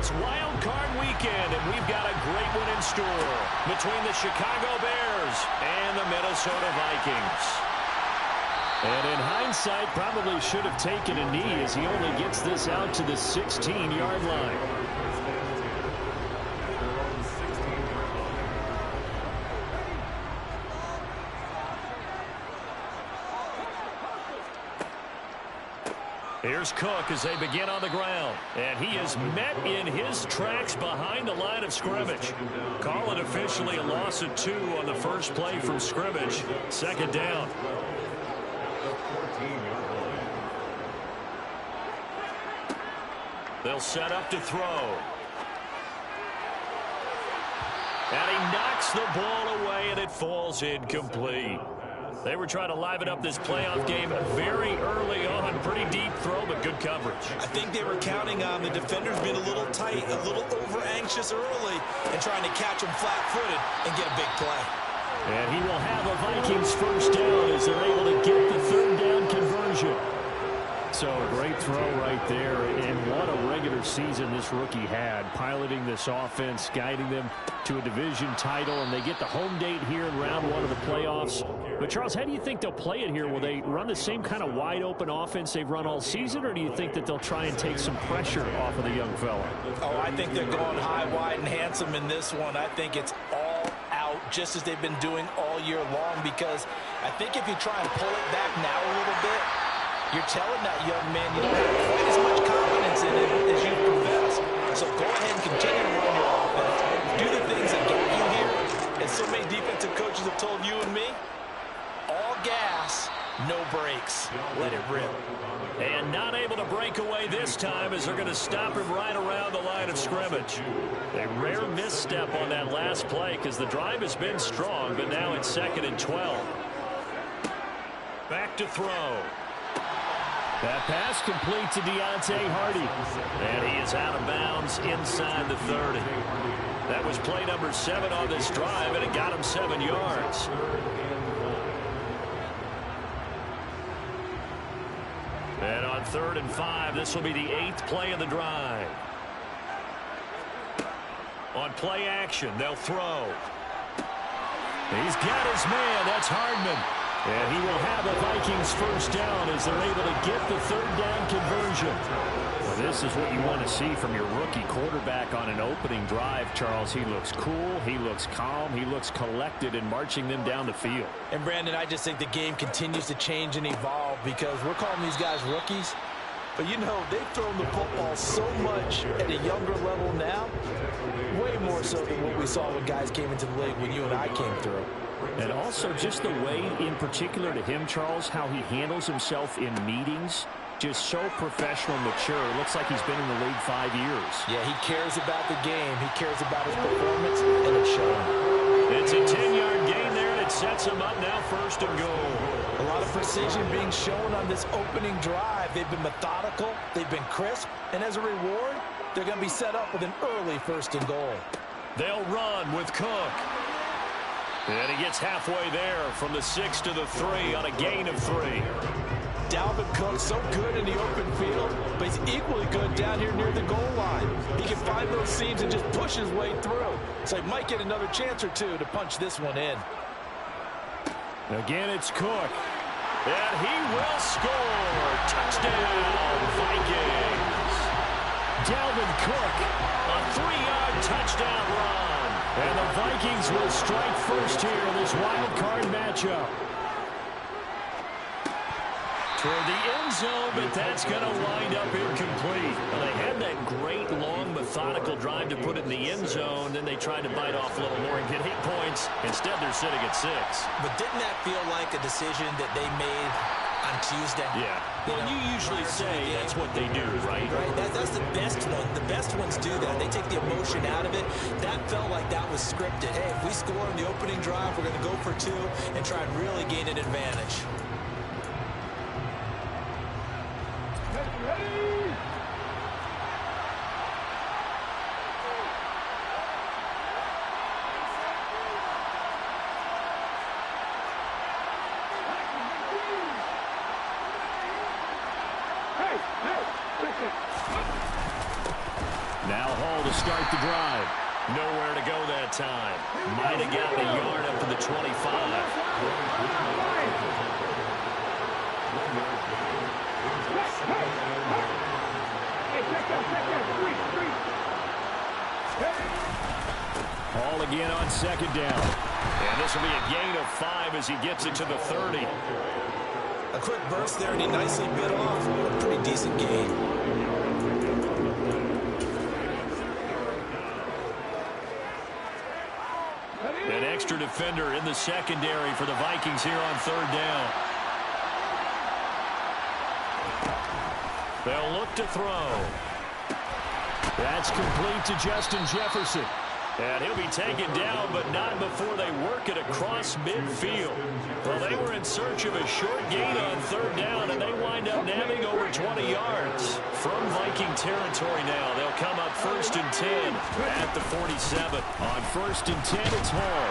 It's Wild Card Weekend, and we've got a great one in store between the Chicago Bears and the Minnesota Vikings. And in hindsight, probably should have taken a knee as he only gets this out to the 16-yard line. Here's Cook as they begin on the ground. And he is met in his tracks behind the line of scrimmage. Call it officially a loss of 2 on the first play from scrimmage. Second down. They'll set up to throw. And he knocks the ball away, and it falls incomplete. They were trying to liven up this playoff game very early on. Pretty deep throw, but good coverage. I think they were counting on the defenders being a little tight, a little over-anxious early, and trying to catch them flat-footed and get a big play. And he will have a Vikings first down as they're able to get the third down conversion. So great throw right there, and what a regular season this rookie had, piloting this offense, guiding them to a division title, and they get the home date here in round 1 of the playoffs. But Charles, how do you think they'll play it here? Will they run the same kind of wide open offense they've run all season, or do you think that they'll try and take some pressure off of the young fella? Oh, I think they're going high, wide, and handsome in this one. I think it's all out, just as they've been doing all year long, because I think if you try and pull it back now a little bit, you're telling that young man you don't have quite as much confidence in him as you profess. So go ahead and continue to run your offense. Do the things that get you here. And so many defensive coaches have told you and me, all gas, no brakes. Let it rip. And not able to break away this time as they're going to stop him right around the line of scrimmage. A rare misstep on that last play because the drive has been strong, but now it's 2nd and 12. Back to throw. That pass complete to Deontay Hardy. And he is out of bounds inside the 30. That was play number 7 on this drive, and it got him 7 yards. And on 3rd and 5, this will be the 8th play of the drive. On play action, they'll throw. He's got his man. That's Hardman. And he will have a Vikings first down as they're able to get the third down conversion. Well, this is what you want to see from your rookie quarterback on an opening drive, Charles. He looks cool. He looks calm. He looks collected in marching them down the field. And, Brandon, I just think the game continues to change and evolve because we're calling these guys rookies. But, you know, they've thrown the football so much at a younger level now, way more so than what we saw when guys came into the league when you and I came through. And also just the way, in particular to him, Charles, how he handles himself in meetings, just so professional, mature. It looks like he's been in the league 5 years. Yeah, he cares about the game. He cares about his performance, and it's showing. It's a 10-yard gain there, and it sets him up now 1st and goal. A lot of precision being shown on this opening drive. They've been methodical. They've been crisp. And as a reward, they're going to be set up with an early 1st and goal. They'll run with Cook. And he gets halfway there from the 6 to the 3 on a gain of 3. Dalvin Cook, so good in the open field, but he's equally good down here near the goal line. He can find those seams and just push his way through. So he might get another chance or two to punch this one in. Again, it's Cook. And he will score. Touchdown, Vikings. Dalvin Cook, a 3-yard touchdown run. And the Vikings will strike first here in this wild card matchup. Toward the end zone, but that's going to wind up incomplete. Well, they had that great, long, methodical drive to put it in the end zone. Then they tried to bite off a little more and get 8 points. Instead, they're sitting at 6. But didn't that feel like a decision that they made on Tuesday? Yeah. Well, you usually say that's what they do, right? Right. That's the best one. The best ones do that. They take the emotion out of it. That felt like that was scripted. Hey, if we score on the opening drive, we're going to go for 2 and try and really gain an advantage. Now Now Hall to start the drive. Nowhere to go that time. Might have gotten a yard up to the 25. Hall again on second down. And this will be a gain of 5 as he gets it to the 30. A quick burst there, and he nicely bit off a pretty decent gain. An extra defender in the secondary for the Vikings here on third down. They'll look to throw. That's complete to Justin Jefferson. And he'll be taken down, but not before they work it across midfield. Well, they were in search of a short gain on third down, and they wind up nabbing over 20 yards. From Viking territory now, they'll come up 1st and 10 at the 47. On 1st and 10, it's Hall.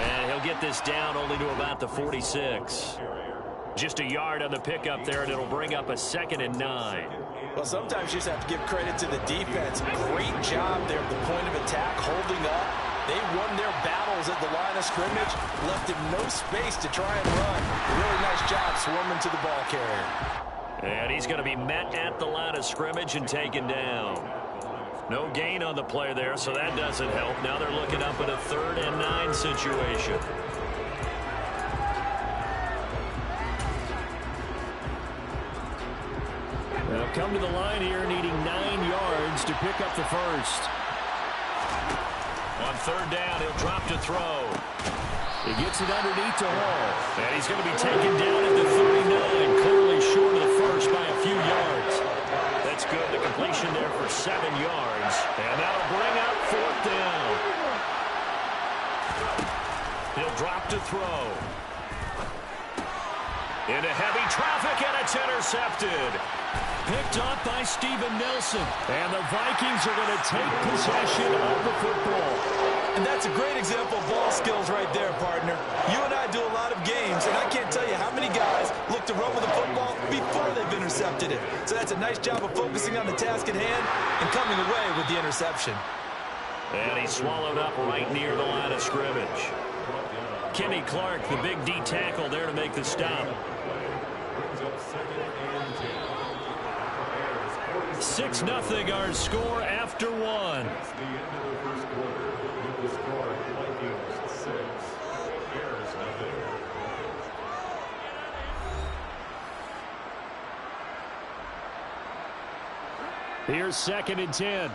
And he'll get this down only to about the 46. Just a yard on the pickup there, and it'll bring up a 2nd and 9. Well, sometimes you just have to give credit to the defense. Great job there at the point of attack, holding up. They won their battles at the line of scrimmage, left him no space to try and run. Really nice job swarming to the ball carrier. And he's going to be met at the line of scrimmage and taken down. No gain on the play there, so that doesn't help. Now they're looking up at a 3rd and 9 situation. They'll come to the line here needing 9 yards to pick up the first. On third down, he'll drop to throw. He gets it underneath to Hall. And he's going to be taken down at the 39, clearly short of the first by a few yards. That's good. The completion there for 7 yards. And that'll bring up 4th down. He'll drop to throw. Into heavy traffic, and it's intercepted. Picked off by Steven Nelson. And the Vikings are going to take possession of the football. And that's a great example of ball skills right there, partner. You and I do a lot of games, and I can't tell you how many guys look to run with the football before they've intercepted it. So that's a nice job of focusing on the task at hand and coming away with the interception. And he's swallowed up right near the line of scrimmage. Kenny Clark, the big D tackle there to make the stop. 6-0 our score after 1. Here's 2nd and 10.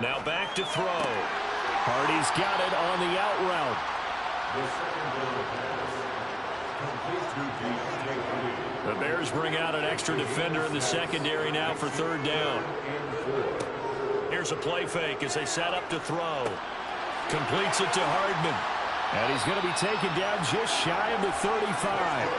Now back to throw. Hardy's got it on the out route. The Bears bring out an extra defender in the secondary now for third down. Here's a play fake as they set up to throw. Completes it to Hardman. And he's going to be taken down just shy of the 35.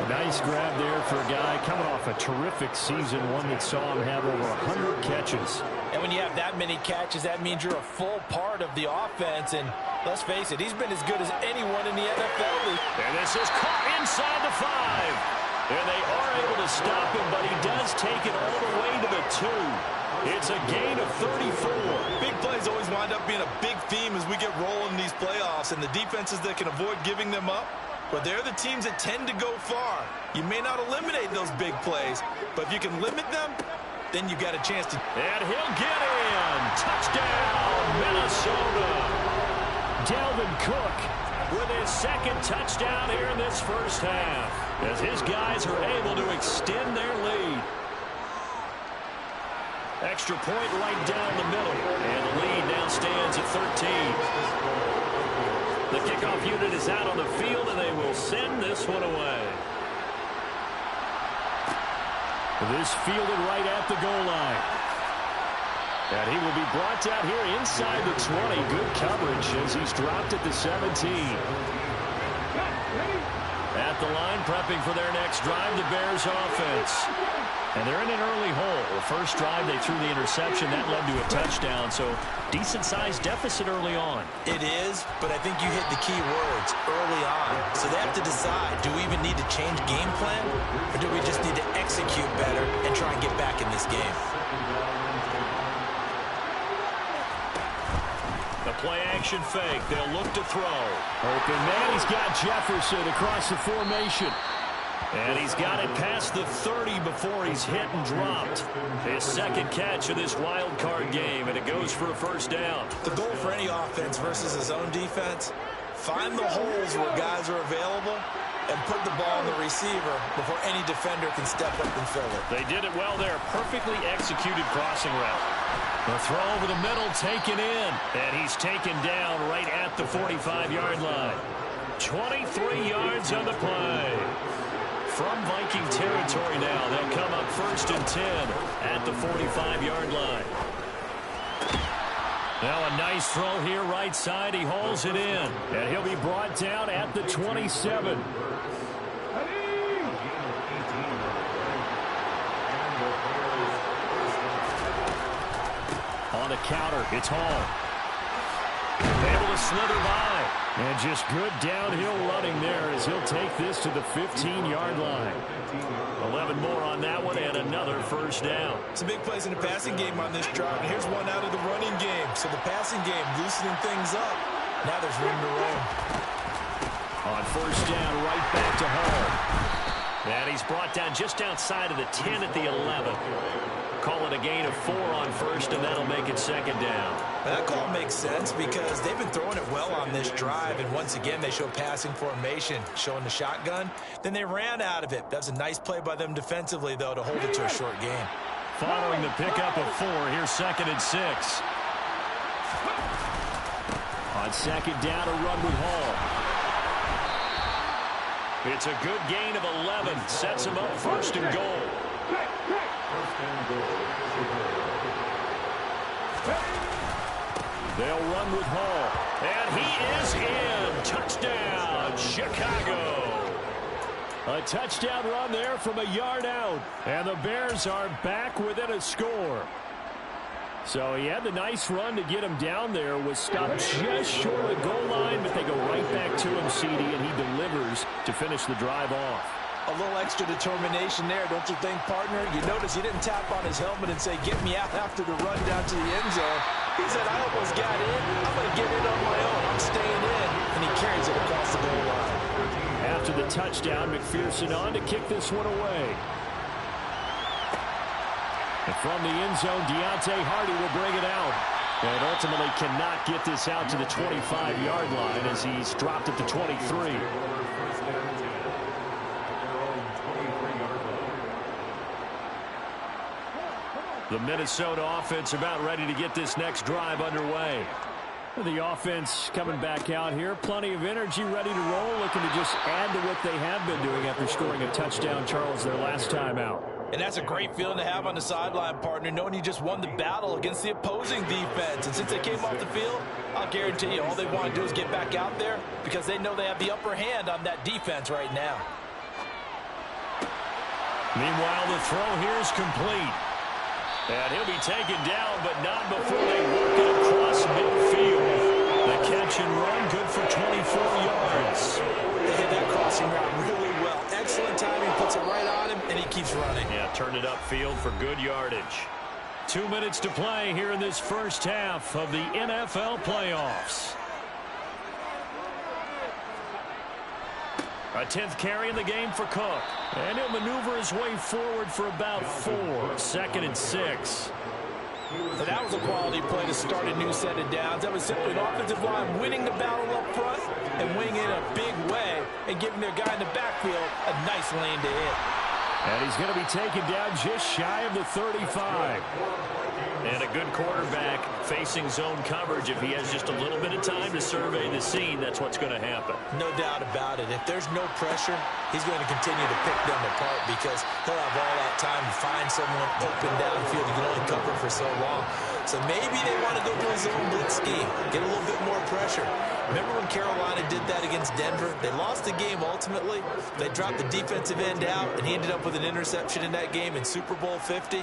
A nice grab there for a guy coming off a terrific season, one that saw him have over 100 catches. And when you have that many catches, that means you're a full part of the offense. And let's face it, he's been as good as anyone in the NFL. And this is caught inside the 5. And they are able to stop him, but he does take it all the way to the 2. It's a gain of 34. Big plays always wind up being a big theme as we get rolling in these playoffs. And the defenses that can avoid giving them up, but they're the teams that tend to go far. You may not eliminate those big plays, but if you can limit them, then you got a chance to. And he'll get in. Touchdown, Minnesota. Dalvin Cook with his 2nd touchdown here in this first half, as his guys are able to extend their lead. Extra point right down the middle, and the lead now stands at 13. The kickoff unit is out on the field, and they will send this one away. This fielded right at the goal line. And he will be brought down here inside the 20. Good coverage as he's dropped at the 17. At the line, prepping for their next drive, the Bears offense. And they're in an early hole. The first drive, they threw the interception. That led to a touchdown, so decent-sized deficit early on. It is, but I think you hit the key words, early on. So they have to decide, do we even need to change game plan, or do we just need to execute better and try and get back in this game? The play-action fake. They'll look to throw. Open man. He's got Jefferson across the formation. And he's got it past the 30 before he's hit and dropped. His second catch of this wild card game, and it goes for a first down. The goal for any offense versus his own defense, find the holes where guys are available and put the ball on the receiver before any defender can step up and fill it. They did it well there. Perfectly executed crossing route. The throw over the middle, taken in. And he's taken down right at the 45-yard line. 23 yards on the play. From Viking territory now, they'll come up 1st and 10 at the 45-yard line. Now a nice throw here right side. He hauls it in. And he'll be brought down at the 27. On the counter, it's Hall. Able to slither by. And just good downhill running there as he'll take this to the 15-yard line. 11 more on that one and another first down. Some big plays in the passing game on this drive. And here's one out of the running game. So the passing game loosening things up. Now there's room to roam. On first down, right back to Hall. And he's brought down just outside of the 10 at the 11. Call it a gain of 4 on first, and that'll make it second down. That call makes sense because they've been throwing it well on this drive, and once again they show passing formation, showing the shotgun. Then they ran out of it. That's a nice play by them defensively, though, to hold it to a short gain. Following the pickup of 4, here's 2nd and 6. On second down, a run with Hall. It's a good gain of 11. Sets him up 1st and goal. They'll run with Hall. And he is in. Touchdown, Chicago. A touchdown run there from a yard out. And the Bears are back within a score. So he had the nice run to get him down there. Was stopped just short of the goal line, but they go right back to him, CD, and he delivers to finish the drive off. A little extra determination there, don't you think, partner? You notice he didn't tap on his helmet and say, get me out after the run down to the end zone. He said, I almost got in. I'm going to get in on my own. I'm staying in. And he carries it across the goal line. After the touchdown, McPherson on to kick this one away. And from the end zone, Deontay Hardy will bring it out. And ultimately cannot get this out to the 25-yard line as he's dropped at the 23. The Minnesota offense about ready to get this next drive underway. The offense coming back out here. Plenty of energy, ready to roll, looking to just add to what they have been doing after scoring a touchdown, Charles, their last time out. And that's a great feeling to have on the sideline, partner, knowing you just won the battle against the opposing defense. And since they came off the field, I'll guarantee you all they want to do is get back out there because they know they have the upper hand on that defense right now. Meanwhile, the throw here is complete. And he'll be taken down, but not before they work it across midfield. The catch and run, good for 24 yards. They hit that crossing route really well. Excellent timing, puts it right on him, and he keeps running. Yeah, turned it upfield for good yardage. 2 minutes to play here in this first half of the NFL playoffs. A 10th carry in the game for Cook. And he'll maneuver his way forward for about 4. 2nd and 6. So that was a quality play to start a new set of downs. That was simply an offensive line winning the battle up front and winning in a big way and giving their guy in the backfield a nice lane to hit. And he's going to be taken down just shy of the 35. And a good quarterback facing zone coverage. If he has just a little bit of time to survey the scene, that's what's going to happen. No doubt about it. If there's no pressure, he's going to continue to pick them apart because he'll have all that time to find someone open downfield. You can only cover for so long. So maybe they want to go to a zone blitz scheme, get a little bit more pressure. Remember when Carolina did that against Denver? They lost the game ultimately. They dropped the defensive end out, and he ended up with an interception in that game in Super Bowl 50.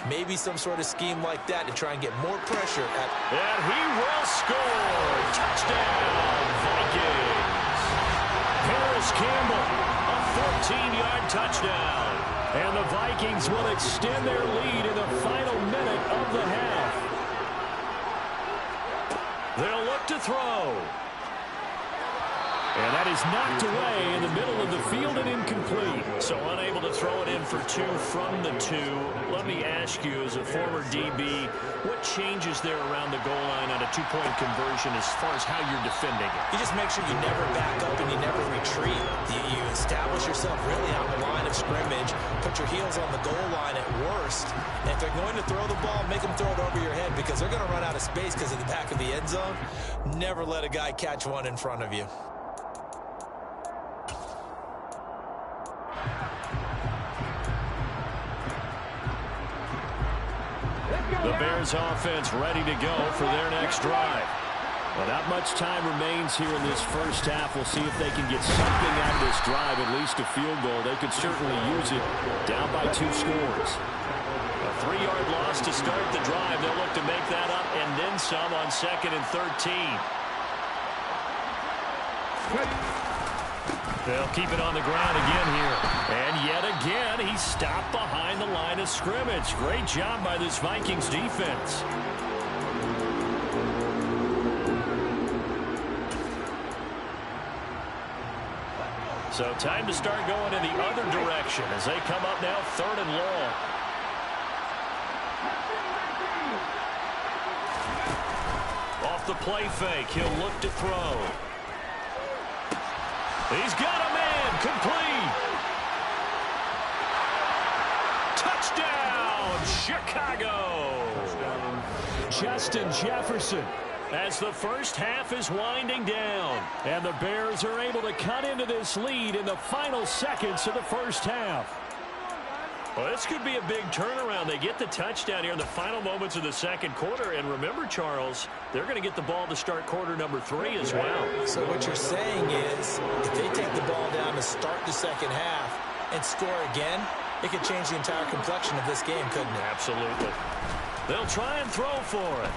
Maybe some sort of scheme like that to try and get more pressure at... And he will score! Touchdown, Vikings! Paris Campbell, a 14-yard touchdown. And the Vikings will extend their lead in the final minute of the half. They'll look to throw. And that is knocked away in the middle of the field and incomplete. So unable to throw it in for two from the two. Let me ask you, as a former DB, what changes there around the goal line on a two-point conversion as far as how you're defending it? You just make sure you never back up and you never retreat. You establish yourself really on the line of scrimmage, put your heels on the goal line at worst. And if they're going to throw the ball, make them throw it over your head because they're going to run out of space because of the back of the end zone. Never let a guy catch one in front of you. The Bears offense ready to go for their next drive. Well, not much time remains here in this first half. We'll see if they can get something out of this drive, at least a field goal. They could certainly use it down by 2 scores. A 3-yard loss to start the drive. They'll look to make that up and then some on 2nd and 13. They'll keep it on the ground again here. And yet again, he's stopped behind the line of scrimmage. Great job by this Vikings defense. So time to start going in the other direction as they come up now 3rd and long. Off the play fake, he'll look to throw. He's got a man, complete. Touchdown, Chicago. Justin Jefferson as the first half is winding down. And the Bears are able to cut into this lead in the final seconds of the first half. Well, this could be a big turnaround. They get the touchdown here in the final moments of the second quarter. And remember, Charles, they're going to get the ball to start quarter number 3 as well. So what you're saying is if they take the ball down to start the second half and score again, it could change the entire complexion of this game, couldn't it? Absolutely. They'll try and throw for it.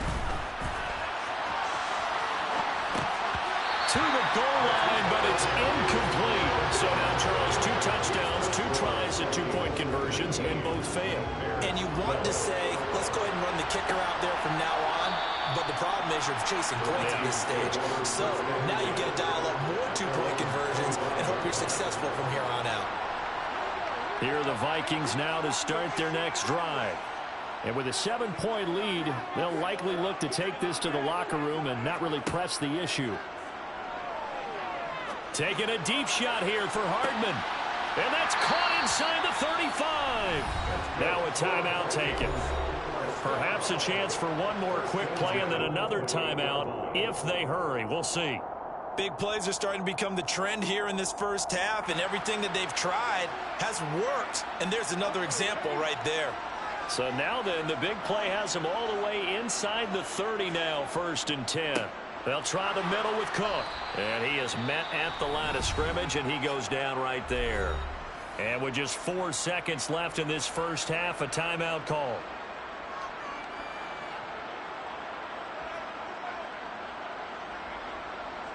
To the goal line, but it's incomplete. So now, Charles, 2 touchdowns, 2 tries at 2-point conversions, and both fail. And you want to say, let's go ahead and run the kicker out there from now on. But the problem is you're chasing points at this stage. So now you've got to dial up more 2-point conversions and hope you're successful from here on out. Here are the Vikings now to start their next drive. And with a 7-point lead, they'll likely look to take this to the locker room and not really press the issue. Taking a deep shot here for Hardman. And that's caught inside the 35. Now a timeout taken. Perhaps a chance for one more quick play and then another timeout if they hurry. We'll see. Big plays are starting to become the trend here in this first half, and everything that they've tried has worked. And there's another example right there. So now then, the big play has them all the way inside the 30 now, 1st and 10. They'll try the middle with Cook. And he is met at the line of scrimmage, and he goes down right there. And with just 4 seconds left in this first half, a timeout call.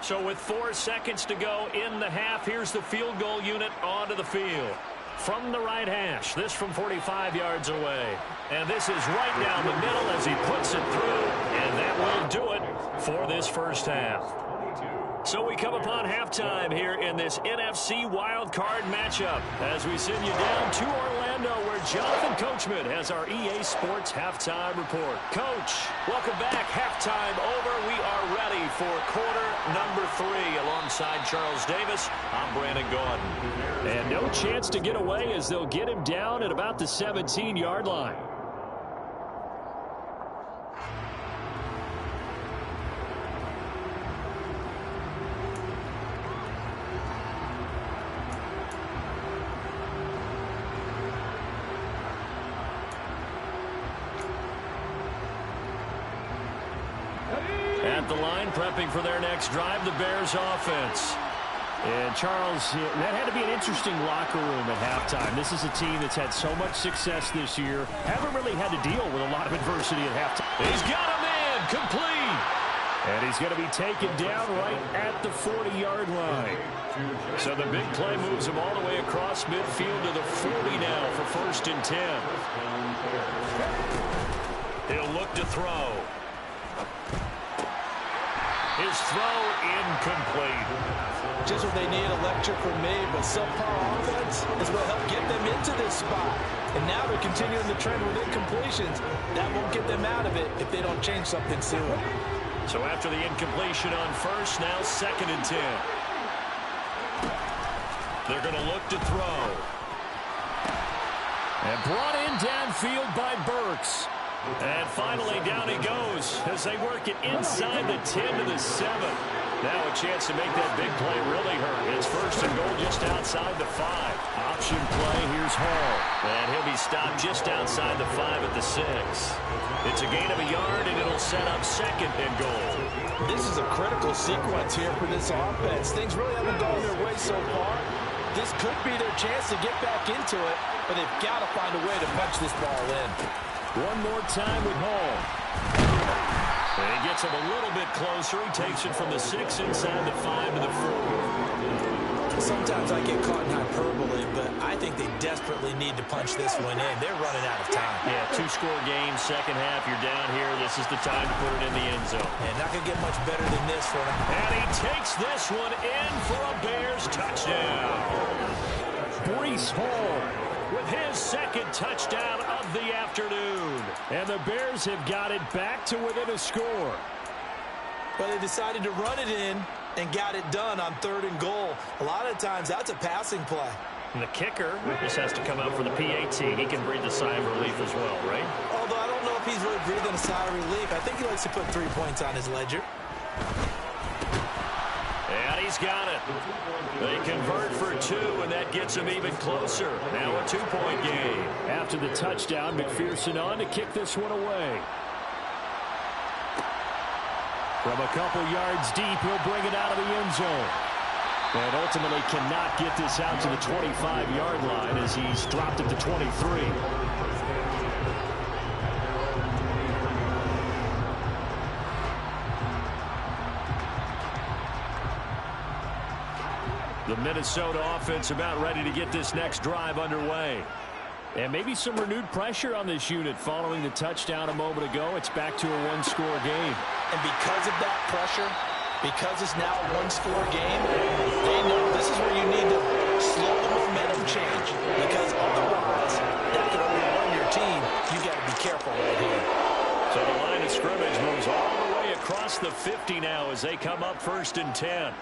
So with 4 seconds to go in the half, here's the field goal unit onto the field. From the right hash, this from 45 yards away. And this is right down the middle as he puts it through. And that will do it for this first half. So we come upon halftime here in this NFC wildcard matchup as we send you down to Orlando where Jonathan Coachman has our EA Sports halftime report. Coach, welcome back. Halftime over. We are ready for quarter number 3 alongside Charles Davis. I'm Brandon Gaudin. And no chance to get away as they'll get him down at about the 17-yard line. line prepping for their next drive, the Bears offense. And, Charles, that had to be an interesting locker room at halftime. This is a team that's had so much success this year. Haven't really had to deal with a lot of adversity at halftime. He's got him in, complete. And he's going to be taken down right at the 40-yard line. So the big play moves him all the way across midfield to the 40 now for 1st and 10. He'll look to throw. His throw incomplete. Just what they need, electric from me, but subpar offense is what helped get them into this spot. And now they're continuing the trend with incompletions. That won't get them out of it if they don't change something soon. So after the incompletion on first, now 2nd and 10. They're going to look to throw. And brought in downfield by Burks. And finally, down he goes as they work it inside the 10 to the 7. Now a chance to make that big play really hurt. It's 1st and goal just outside the 5. Option play, here's Hall. And he'll be stopped just outside the 5 at the 6. It's a gain of a yard, and it'll set up 2nd and goal. This is a critical sequence here for this offense. Things really haven't gone their way so far. This could be their chance to get back into it, but they've got to find a way to punch this ball in. One more time with Hall. And he gets him a little bit closer. He takes it from the 6 inside the 5 to the 4. Sometimes I get caught in hyperbole, but I think they desperately need to punch this one in. They're running out of time. Yeah, 2-score game, second half. You're down here. This is the time to put it in the end zone. And not going to get much better than this for them. And he takes this one in for a Bears touchdown. Breece Hall with his 2nd touchdown of the afternoon. And the Bears have got it back to within a score. Well, they decided to run it in and got it done on 3rd and goal. A lot of times, that's a passing play. And the kicker just has to come out for the PAT. He can breathe a sigh of relief as well, right? Although I don't know if he's really breathing a sigh of relief. I think he likes to put 3 points on his ledger. And he's got it. They convert for 2, and that gets him even closer. Now a 2-point game. After the touchdown, McPherson on to kick this one away. From a couple yards deep, he'll bring it out of the end zone. And ultimately cannot get this out to the 25-yard line as he's dropped it to 23. The Minnesota offense about ready to get this next drive underway. And maybe some renewed pressure on this unit following the touchdown a moment ago. It's back to a 1-score game. And because of that pressure, because it's now a 1-score game, they know this is where you need to slow the momentum change. Because otherwise, that could only run your team. You got to be careful right here. So the line of scrimmage moves all the way across the 50 now as they come up 1st and 10.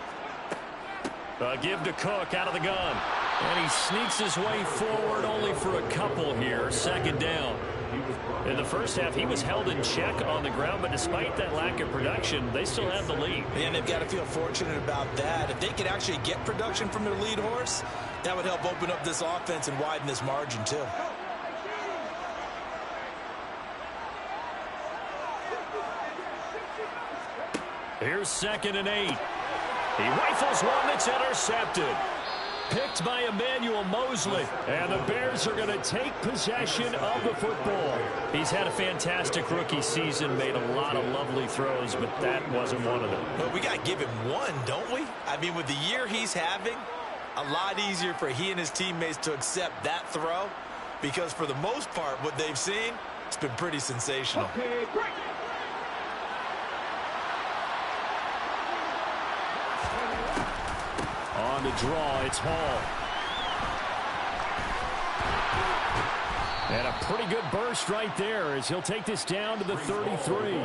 Give to Cook out of the gun. And he sneaks his way forward only for a couple here. 2nd down. In the first half, he was held in check on the ground, but despite that lack of production, they still have the lead. And they've got to feel fortunate about that. If they could actually get production from their lead horse, that would help open up this offense and widen this margin too. Here's 2nd and 8. He rifles one that's intercepted. Picked by Emmanuel Mosley. And the Bears are going to take possession of the football. He's had a fantastic rookie season, made a lot of lovely throws, but that wasn't one of them. Well, we got to give him one, don't we? I mean, with the year he's having, a lot easier for he and his teammates to accept that throw, because for the most part, what they've seen, it's been pretty sensational. Okay, break. On the draw, it's Hall. And a pretty good burst right there as he'll take this down to the 33.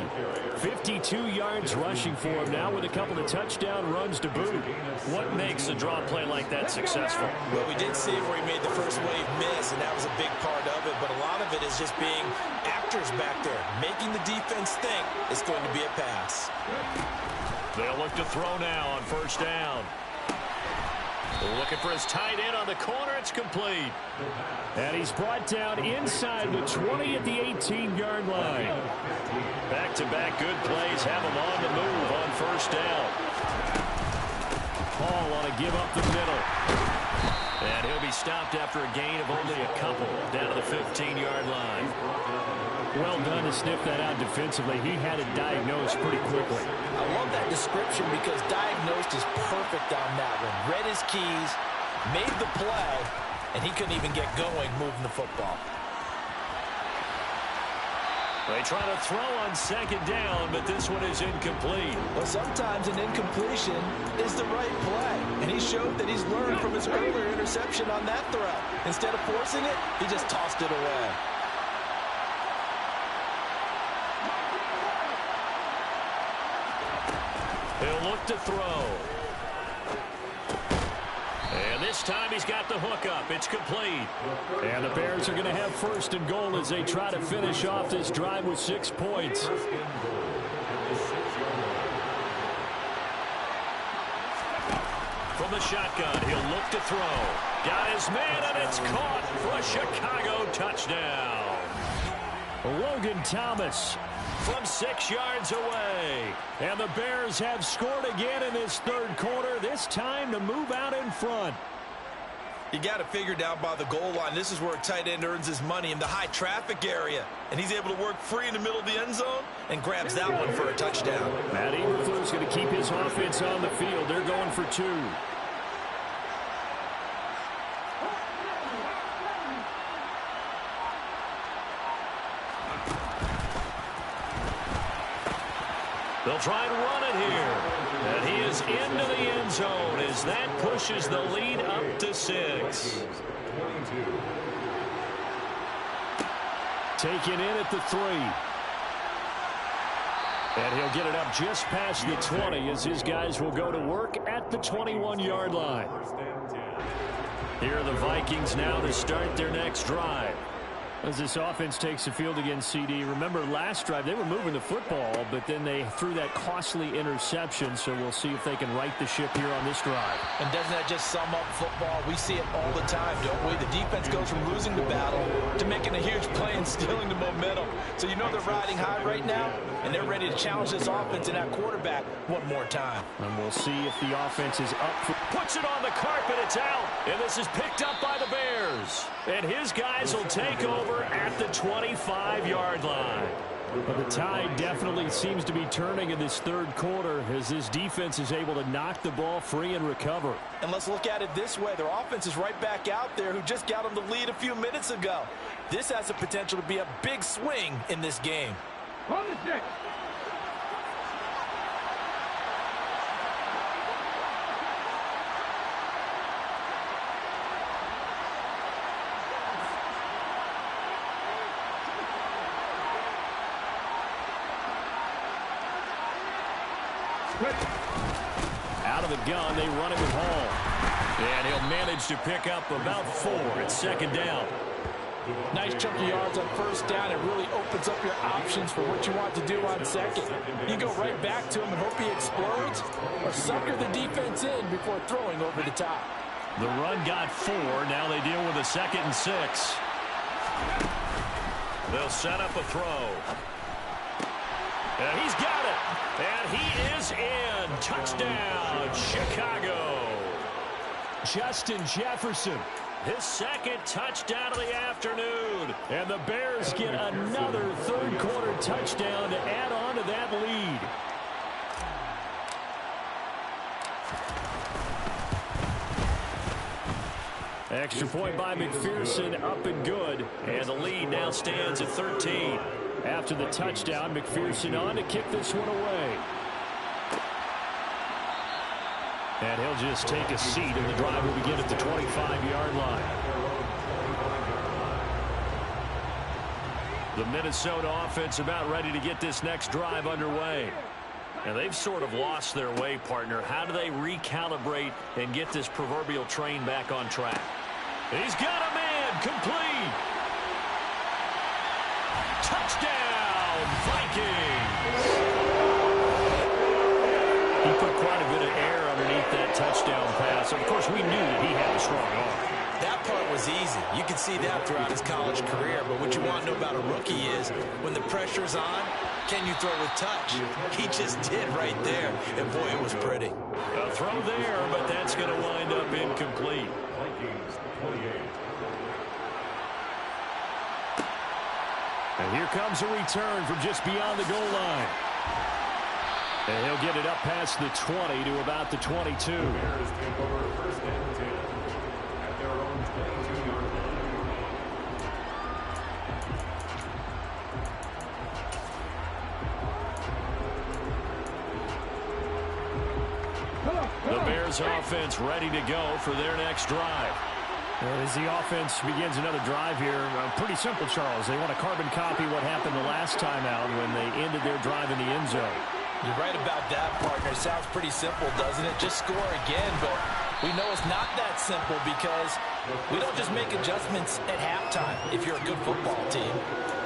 52 yards rushing for him now with a couple of touchdown runs to boot. What makes a draw play like that successful? Well, we did see where he made the first wave miss, and that was a big part of it. But a lot of it is just being actors back there, making the defense think it's going to be a pass. They'll look to throw now on 1st down. Looking for his tight end on the corner. It's complete. And he's brought down inside the 20 at the 18-yard line. Back-to-back good plays have him on the move on first down. Hall on a give up the middle. And he'll be stopped after a gain of only a couple down to the 15-yard line. Well done to sniff that out defensively. He had it diagnosed pretty quickly. I love that description because diagnosed is perfect on that one. Read his keys, made the play, and he couldn't even get going moving the football. They try to throw on second down, but this one is incomplete. Well, sometimes an incompletion is the right play, and he showed that he's learned from his earlier interception on that throw. Instead of forcing it, he just tossed it away. He'll look to throw. And this time he's got the hook up. It's complete. And the Bears are going to have first and goal as they try to finish off this drive with 6 points. From the shotgun, he'll look to throw. Got his man, and it's caught for a Chicago touchdown. Logan Thomas from 6 yards away. And the Bears have scored again in this third quarter, this time to move out in front. You got to figure down by the goal line. This is where a tight end earns his money in the high traffic area. And he's able to work free in the middle of the end zone and grabs that one for a touchdown. Matt Eberflus going to keep his offense on the field. They're going for 2. They'll try and run it here. And he is into the end zone as that pushes the lead up to 6. Taken in at the 3. And he'll get it up just past the 20 as his guys will go to work at the 21-yard line. Here are the Vikings now to start their next drive. As this offense takes the field against CD, remember last drive they were moving the football, but then they threw that costly interception, so we'll see if they can right the ship here on this drive. And doesn't that just sum up football? We see it all the time, don't we? The defense goes from losing the battle to making a huge play and stealing the momentum. So you know they're riding high right now, and they're ready to challenge this offense and that quarterback one more time. And we'll see if the offense is up. Puts it on the carpet, it's out, and this is picked up by the Bears. And his guys will take over at the 25-yard line. But the tide definitely seems to be turning in this third quarter as this defense is able to knock the ball free and recover. And let's look at it this way. Their offense is right back out there who just got them the lead a few minutes ago. This has the potential to be a big swing in this game. On the stick. Out of the gun, they run it with Hall. And he'll manage to pick up about 4 at second down. Nice chunky yards on first down. It really opens up your options for what you want to do on second. You go right back to him and hope he explodes, or sucker the defense in before throwing over the top. The run got 4. Now they deal with a 2nd and 6. They'll set up a throw. And he's got it. And he is in. Touchdown, Chicago. Justin Jefferson, his 2nd touchdown of the afternoon. And the Bears get another third quarter touchdown to add on to that lead. Extra point by McPherson, up and good. And the lead now stands at 13. After the touchdown, McPherson on to kick this one away. And he'll just take a seat, and the drive will begin at the 25-yard line. The Minnesota offense about ready to get this next drive underway. And they've sort of lost their way, partner. How do they recalibrate and get this proverbial train back on track? He's got a man, complete. Touchdown, Vikings. He put quite a bit of air underneath that touchdown pass. Of course, we knew that he had a strong arm. That part was easy. You can see that throughout his college career. But what you want to know about a rookie is when the pressure's on, can you throw with touch? He just did right there. And, boy, it was pretty. A throw there, but that's going to wind up incomplete. And here comes a return from just beyond the goal line. And he'll get it up past the 20 to about the 22. The Bears offense ready to go for their next drive. As the offense begins another drive here, pretty simple, Charles. They want to carbon copy what happened the last time out when they ended their drive in the end zone. You're right about that, partner. Sounds pretty simple, doesn't it? Just score again, but we know it's not that simple because we don't just make adjustments at halftime if you're a good football team.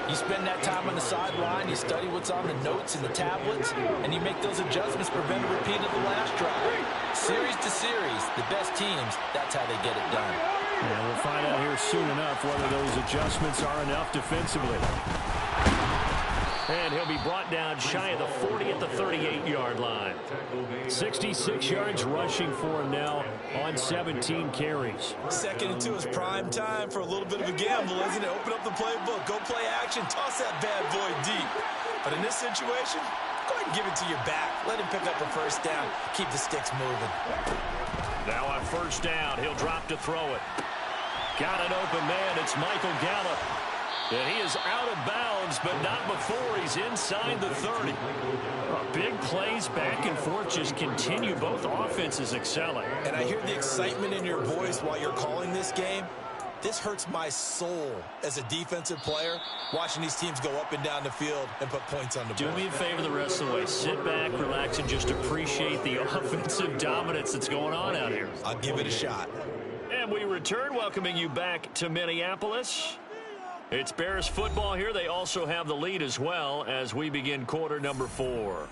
You spend that time on the sideline, you study what's on the notes and the tablets, and you make those adjustments, prevent a repeat of the last drive. Series to series, the best teams, that's how they get it done. And we'll find out here soon enough whether those adjustments are enough defensively. And he'll be brought down shy of the 40 at the 38-yard line. 66 yards rushing for him now on 17 carries. 2nd and 2 is prime time for a little bit of a gamble, isn't it? Open up the playbook, go play action, toss that bad boy deep. But in this situation, go ahead and give it to your back. Let him pick up a first down. Keep the sticks moving. Now on first down, he'll drop to throw it. Got an open man. It's Michael Gallup. And he is out of bounds, but not before he's inside the 30. Big plays back and forth just continue. Both offenses excelling. And I hear the excitement in your voice while you're calling this game. This hurts my soul as a defensive player, watching these teams go up and down the field and put points on the board. Do me a favor the rest of the way. Sit back, relax, and just appreciate the offensive dominance that's going on out here. I'll give it a shot. And we return, welcoming you back to Minneapolis. It's Bears football here. They also have the lead as well as we begin quarter number 4.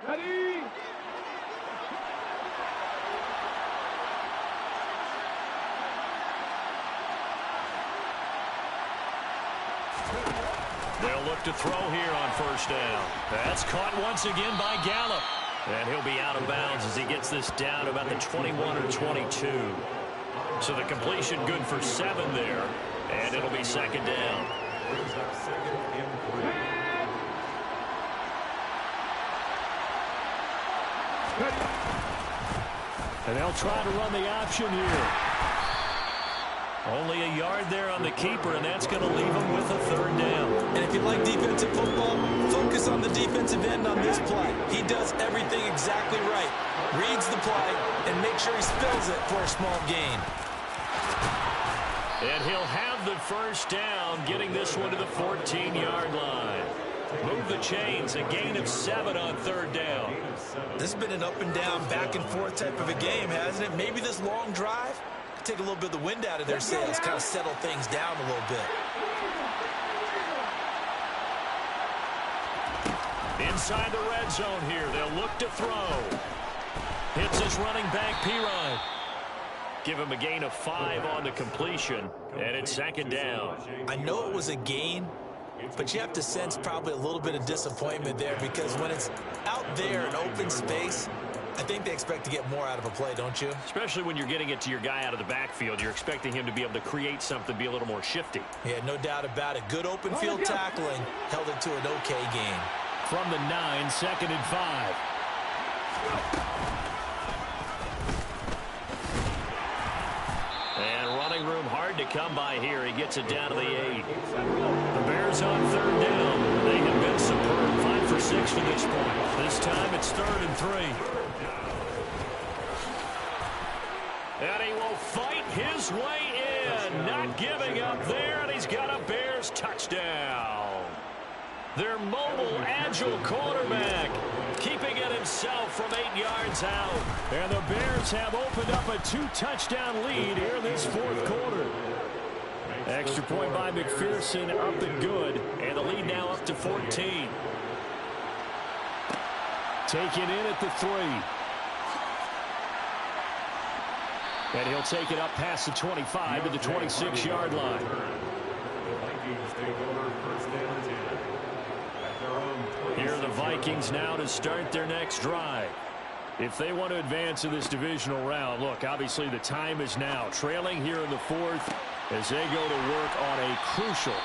Ready? They'll look to throw here on first down. That's caught once again by Gallup. And he'll be out of bounds as he gets this down about the 21 or 22. So the completion good for 7 there. And it'll be 2nd down. And they'll try to run the option here. Only a yard there on the keeper, and that's going to leave him with a 3rd down. And if you like defensive football, focus on the defensive end on this play. He does everything exactly right. Reads the play and makes sure he spills it for a small gain. And he'll have the first down, getting this one to the 14-yard line. Move the chains, a gain of 7 on 3rd down. This has been an up and down, back and forth type of a game, hasn't it? Maybe this long drive take a little bit of the wind out of their sails, kind of settle things down a little bit. Inside the red zone here, they'll look to throw. Hits his running back, Pirine. Give him a gain of 5 on the completion, and it's 2nd down. I know it was a gain, but you have to sense probably a little bit of disappointment there because when it's out there in open space, I think they expect to get more out of a play, don't you? Especially when you're getting it to your guy out of the backfield. You're expecting him to be able to create something, be a little more shifty. Yeah, no doubt about it. Good open field tackling held it to an okay game. From the 9, 2nd and 5. And running room hard to come by here. He gets it down to the 8. The Bears on 3rd down. They have been superb. 5 for 6 to this point. This time it's 3rd and 3. And he will fight his way in. Not giving up there, and he's got a Bears touchdown. Their mobile, agile quarterback keeping it himself from 8 yards out. And the Bears have opened up a 2-touchdown lead here in this 4th quarter. Extra point by McPherson, up and good. And the lead now up to 14. Taken in at the 3. And he'll take it up past the 25 to the 26-yard line. Here are the Vikings now to start their next drive. If they want to advance in this divisional round, look, obviously the time is now. Trailing here in the 4th as they go to work on a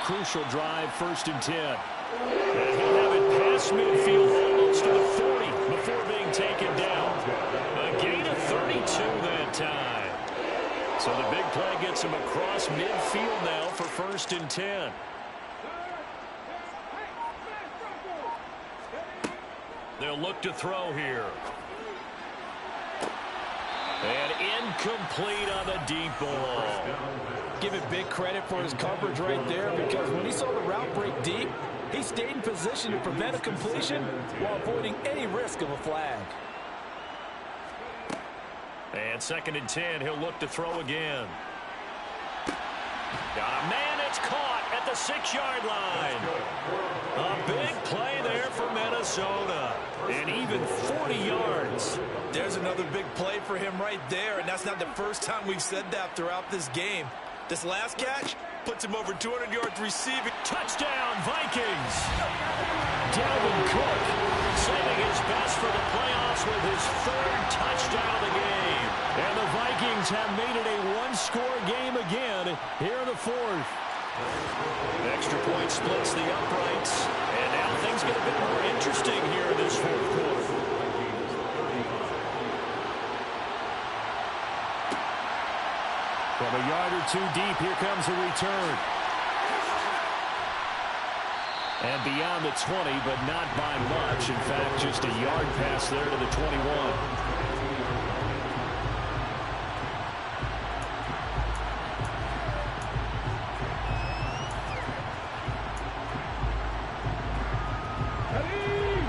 crucial drive, 1st and 10. And he'll have it past midfield, almost to the 40 before being taken down. A gain of 32 that time. So the big play gets him across midfield now for 1st and 10. They'll look to throw here. And incomplete on the deep ball. Give it big credit for his coverage right there, because when he saw the route break deep, he stayed in position to prevent a completion while avoiding any risk of a flag. And 2nd and 10, he'll look to throw again. Got a man, it's caught at the 6-yard line. A big play there for Minnesota. And even 40 yards. There's another big play for him right there, and that's not the first time we've said that throughout this game. This last catch puts him over 200 yards receiving. Touchdown, Vikings. Dalvin Cook saving his best for the playoffs with his 3rd touchdown of the game. And the Vikings have made it a one-score game again here in the 4th. Extra point splits the uprights. And now things get a bit more interesting here in this 4th quarter. From a yard or 2 deep, here comes a return. And beyond the 20, but not by much. In fact, just a yard pass there to the 21.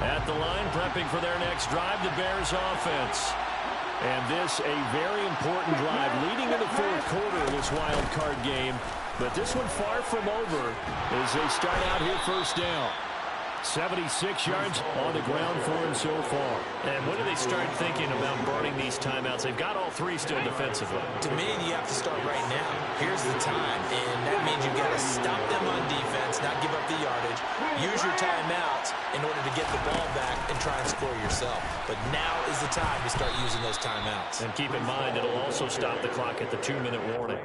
At the line, prepping for their next drive, the Bears offense. And this a very important drive leading to the 4th quarter of this wild card game. But this one far from over as they start out here 1st down. 76 yards on the ground for him so far. And when do they start thinking about burning these timeouts? They've got all 3 still defensively. To me, you have to start right now. Here's the time, and that means you've got to stop them on defense, not give up the yardage. Use your timeouts in order to get the ball back and try and score yourself. But now is the time to start using those timeouts. And keep in mind, it'll also stop the clock at the 2-minute warning.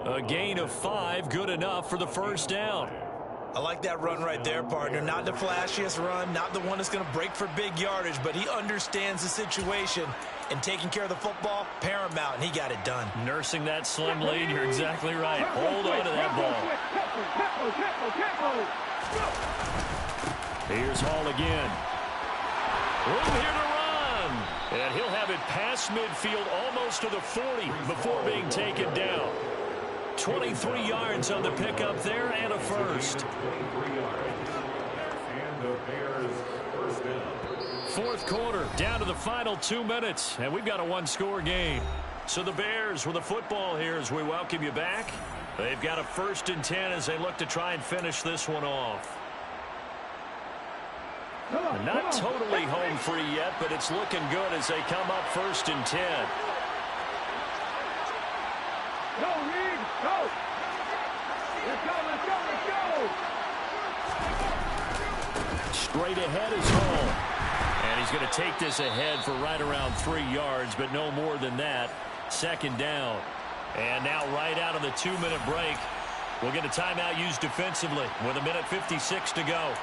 A gain of 5, good enough for the 1st down. I like that run right there, partner. Not the flashiest run, not the one that's going to break for big yardage, but he understands the situation, and taking care of the football, paramount, and he got it done. Nursing that slim lead, you're exactly right. Hold on to that ball. Here's Hall again. Room here to run. And he'll have it past midfield almost to the 40 before being taken down. 23 yards on the pickup there and a 1st. 4th quarter, down to the final 2 minutes, and we've got a one-score game. So the Bears with the football here as we welcome you back. They've got a 1st and 10 as they look to try and finish this one off. Not totally home free yet, but it's looking good as they come up 1st and 10. Go, Reed, go! Let's go, let's go, let's go! Straight ahead is Hall. And he's going to take this ahead for right around 3 yards, but no more than that. 2nd down. And now right out of the 2-minute break, we'll get a timeout used defensively with 1:56 to go.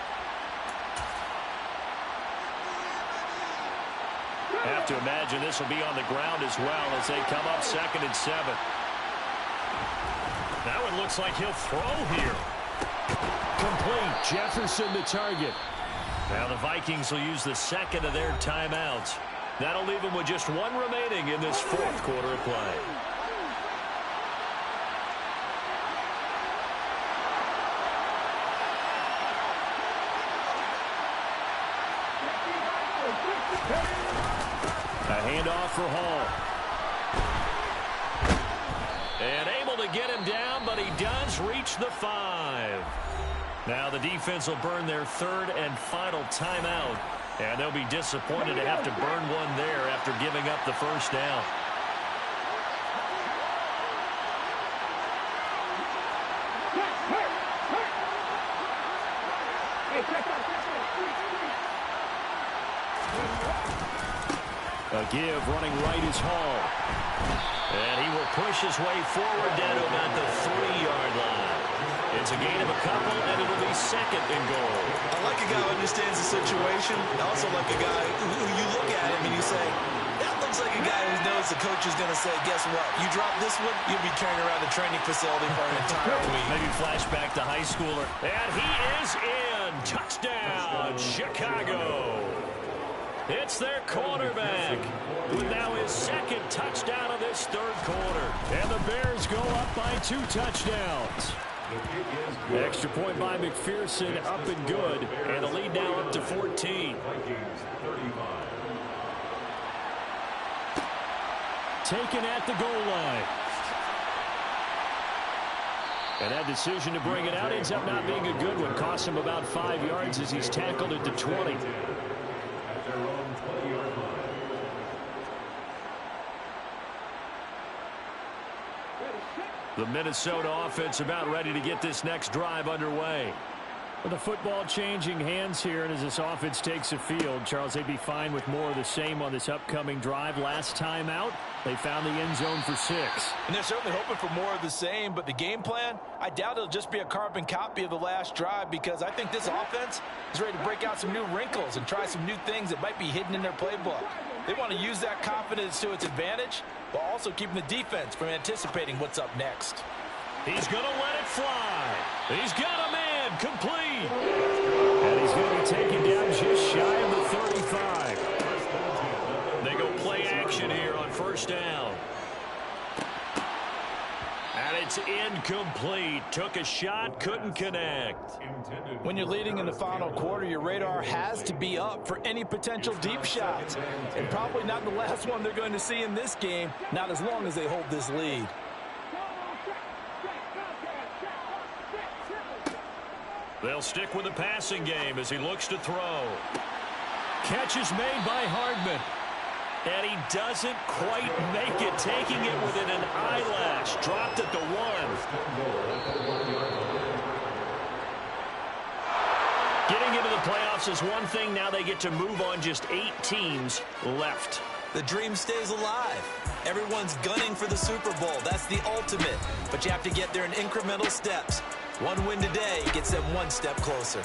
Have to imagine this will be on the ground as well as they come up 2nd and 7. Now it looks like he'll throw here. Complete. Jefferson the target. Now the Vikings will use the 2nd of their timeouts. That'll leave them with just 1 remaining in this 4th quarter of play. A handoff for Hall. And able to get him down, but he does reach the 5. Now the defense will burn their third and final timeout, and they'll be disappointed to have to burn one there after giving up the first down. A give running right is Hall. And he will push his way forward down to about the 3-yard line. It's a gain of a couple, and it'll be second and goal. I like a guy who understands the situation. I also like a guy who you look at him and you say, that looks like a guy who knows the coach is going to say, guess what? You drop this one, you'll be carrying around the training facility for an entire week. Maybe flashback to high schooler. And he is in. Touchdown, Chicago. It's their quarterback with now his second touchdown of this third quarter. And the Bears go up by 2 touchdowns. Extra point by McPherson, up and good. And the lead now up to 14. Taken at the goal line. And that decision to bring it out ends up not being a good one. Costs him about 5 yards as he's tackled at the 20. The Minnesota offense about ready to get this next drive underway. With the football changing hands here, and as this offense takes the field, Charles, they'd be fine with more of the same on this upcoming drive. Last time out, they found the end zone for 6. And they're certainly hoping for more of the same, but the game plan, I doubt it'll just be a carbon copy of the last drive, because I think this offense is ready to break out some new wrinkles and try some new things that might be hidden in their playbook. They want to use that confidence to its advantage, while also keeping the defense from anticipating what's up next. He's going to let it fly. He's got a man complete. And he's going to be taken down just shy of the 35. They go play action here on first down. And it's incomplete. Took a shot, couldn't connect. When you're leading in the final quarter, your radar has to be up for any potential deep shots. And probably not the last one they're going to see in this game, not as long as they hold this lead. They'll stick with the passing game as he looks to throw. Catch is made by Hardman. And he doesn't quite make it, taking it within an eyelash. Dropped at the 1. Getting into the playoffs is one thing. Now they get to move on. Just 8 teams left. The dream stays alive. Everyone's gunning for the Super Bowl. That's the ultimate. But you have to get there in incremental steps. One win today gets them one step closer.